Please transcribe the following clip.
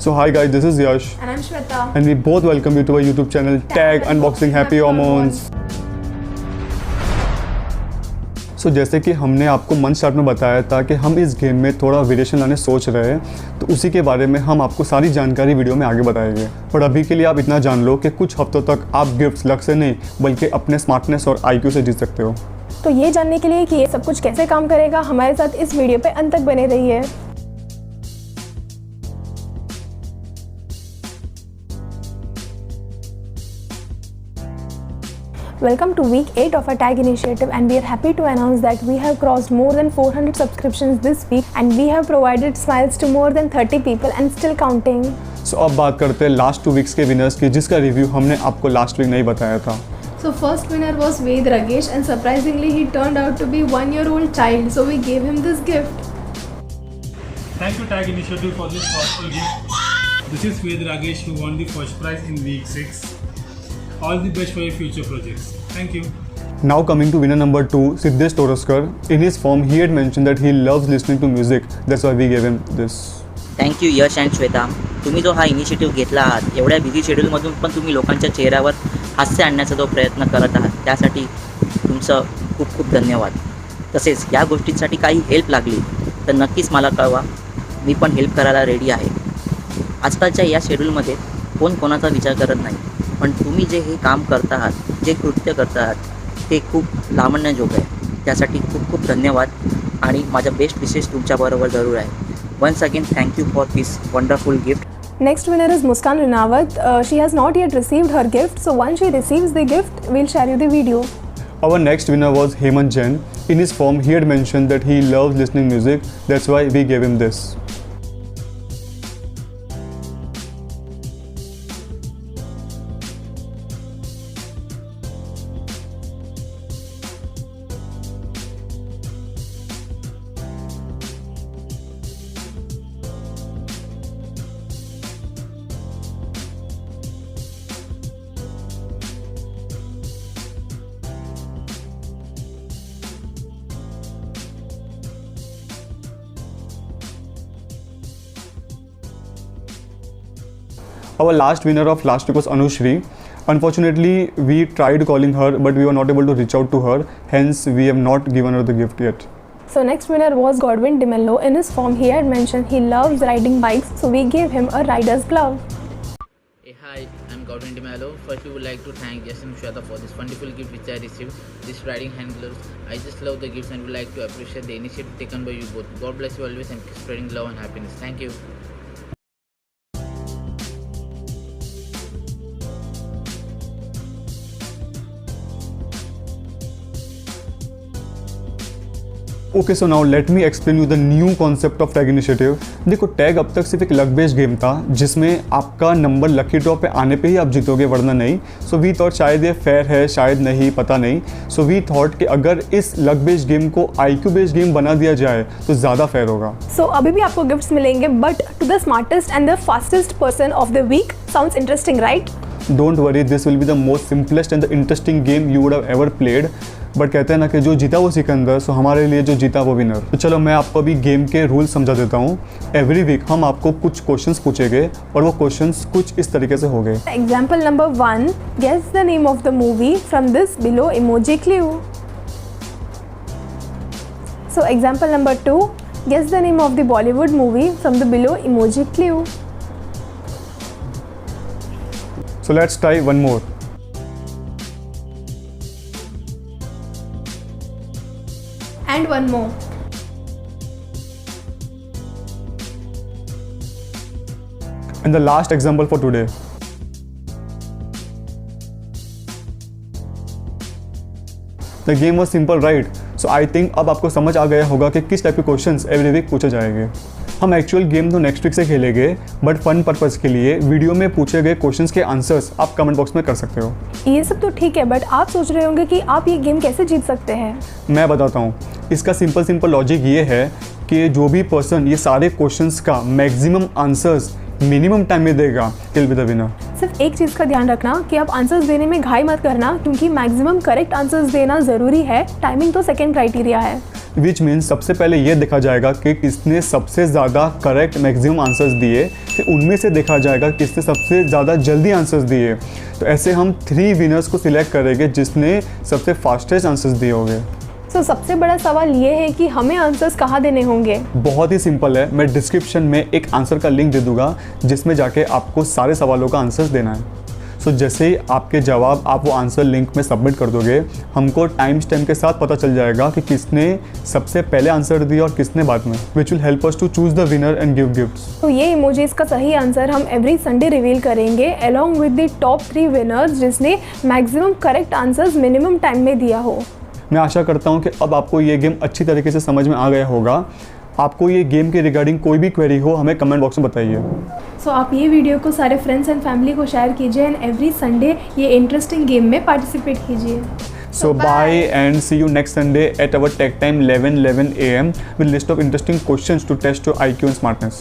So hi guys, this is Yash And I'm Shweta. and we both welcome you to our YouTube channel Tag Unboxing Happy Hormones. So जैसे कि हमने आपको month start में बताया था कि हम इस गेम में थोड़ा वेरिएशन लाने सोच रहे हैं, तो उसी के बारे में हम आपको सारी जानकारी वीडियो में आगे बताएंगे। पर अभी के लिए आप इतना जान लो कि कुछ हफ्तों तक आप गिफ्ट्स लक से नहीं बल्कि अपने स्मार्टनेस और IQ से जीत सकते हो। तो ये जानने के लिए कि ये सब कुछ कैसे काम करेगा, हमारे साथ इस वीडियो पे अंत तक बने रहिए। Welcome to week 8 of our tag initiative, and we are happy to announce that we have crossed more than 400 subscriptions this week and we have provided smiles to more than 30 people and still counting. So अब बात करते हैं last 2 weeks के winners की, जिसका review हमने आपको last week नहीं बताया था। So first winner was Ved Ragesh, and surprisingly he turned out to be 1-year-old child, so we gave him this gift. Thank you Tag Initiative for this thoughtful gift. This is Ved Ragesh who won the first prize in week 6. All the best for your future projects. Thank you. Now coming to winner number 2, Siddesh Toroskar. In his form, he had mentioned that he loves listening to music. That's why we gave him this. Thank you Yash and Shweta. तुम्ही जो हा initiative घेतला आहात, एवढ्या busy शेड्यूलमधून पण तुम्ही लोकांच्या चेहऱ्यावर हास्य आणण्याचा जो प्रयत्न करत आहात, त्यासाठी तुमचं खूप खूप धन्यवाद. तसेच या गोष्टींसाठी काही हेल्प लागली तर नक्कीच मला कळवा, मी पण हेल्प करायला रेडी आहे. आजकालच्या या शेड्यूलमध्ये कोण कोणाचा विचार करत नाही, पण तुम्ही जे हे काम करत आहात, जे कृत्य करत आहात, ते खूप लावण्याजोग आहे. त्यासाठी खूप खूप धन्यवाद आणि माझ्या बेस्ट विशेष तुमच्याबरोबर जरूर आहे. Once again thank you for this wonderful gift. Next winner is Muskan Rinawat. She has not yet received her gift, so once she receives the gift, we'll share you the video. Our next winner was Hemant Jain. In his form, he had mentioned that he loves listening music. That's why we gave him this. Our last winner of last week was Anushri. Unfortunately, we tried calling her, but we were not able to reach out to her. Hence, we have not given her the gift yet. So next winner was Godwin DeMello. In his form, he had mentioned he loves riding bikes, so we gave him a rider's glove. Hey, hi, I'm Godwin DeMello. First, we would like to thank Yash and Shweta for this wonderful gift which I received, this riding hand gloves. I just love the gifts and would like to appreciate the initiative taken by you both. God bless you always and keep spreading love and happiness. Thank you. Okay, so now let me explain you the new concept of tag initiative. देखो tag अब तक सिर्फ एक luck based game था, जिसमें आपका number lucky draw पे आने पे ही आप जीतोगे, वरना नहीं. सो वी थॉट शायद ये फेयर है, शायद नहीं, पता नहीं. सो वी थॉट कि अगर इस लक बेस्ड गेम को IQ बेस्ड गेम बना दिया जाए तो ज़्यादा फेयर होगा. So अभी भी आपको गिफ्ट्स मिलेंगे, but to the smartest and the fastest person of the week. Sounds interesting, right? Don't worry, this will be the most simplest and the interesting game you would have ever played. But कहते हैं ना कि जो जीता वो सिकंदर, सो हमारे लिए जो जीता वो विनर. तो चलो मैं आपको अभी गेम के रूल्स समझा देता हूँ. एवरी वीक हम आपको कुछ क्वेश्चंस पूछेंगे और वो क्वेश्चंस कुछ इस तरीके से होंगे. Example number 1, guess the name of the movie from this below emoji clue. So example number 2, guess the name of the Bollywood movie from the below emoji clue. So let's try one more. And one more. And the last example for today. The game was simple, right? So I think अब आपको समझ आ गया होगा कि किस type के questions every week पूछे जाएंगे. हम एक्चुअल गेम तो नेक्स्ट वीक से खेलेंगे, बट फन पर्पस के लिए वीडियो में पूछे गए क्वेश्चंस के आंसर्स आप कमेंट बॉक्स में कर सकते हो. ये सब तो ठीक है, बट आप सोच रहे होंगे कि आप ये गेम कैसे जीत सकते हैं. मैं बताता हूँ. इसका सिंपल लॉजिक ये है कि जो भी पर्सन ये सारे क्वेश्चंस का मैक्सिमम आंसर्स मिनिमम टाइम में देगा, he'll be the winner. सिर्फ एक चीज़ का ध्यान रखना कि आप आंसर्स देने में घाई मत करना, क्योंकि मैक्सिमम करेक्ट आंसर्स देना ज़रूरी है। टाइमिंग तो सेकेंड क्राइटेरिया है। विच मीन्स सबसे पहले ये देखा जाएगा कि किसने सबसे ज़्यादा करेक्ट मैक्सिमम आंसर्स दिए, फिर उनमें से देखा जाएगा किसने सबसे ज़्यादा जल्दी आंसर्स दिए। तो ऐसे हम 3 विनर्स को सिलेक्ट करेंगे जिसने सबसे फास्टेस्ट आंसर्स दिए होंगे। तो सबसे बड़ा सवाल ये है कि हमें आंसर्स कहाँ देने होंगे। बहुत ही सिंपल है, मैं डिस्क्रिप्शन में एक आंसर का लिंक दे दूंगा जिसमें जाके आपको सारे सवालों का आंसर्स देना है। सो जैसे ही आपके जवाब आप वो आंसर लिंक में सबमिट कर दोगे, हमको टाइम स्टैम्प के साथ पता चल जाएगा कि किसने सबसे पहले आंसर दिया और किसने बाद में, which will help us to choose the winner and give gifts. तो ये इमोजीज का सही आंसर हम एवरी संडे रिवील करेंगे along with the top 3 winners जिसने maximum correct answers minimum time में दिया हो। मैं आशा करता हूँ कि अब आपको ये गेम अच्छी तरीके से समझ में आ गया होगा। आपको ये गेम के रिगार्डिंग कोई भी क्वेरी हो हमें कमेंट बॉक्स में बताइए। सो आप ये वीडियो को सारे फ्रेंड्स एंड फैमिली को शेयर कीजिए एंड एवरी संडे ये इंटरेस्टिंग गेम में पार्टिसिपेट कीजिए। So bye and see you next Sunday at our tech time 11 AM with list of interesting questions to test your IQ and smartness.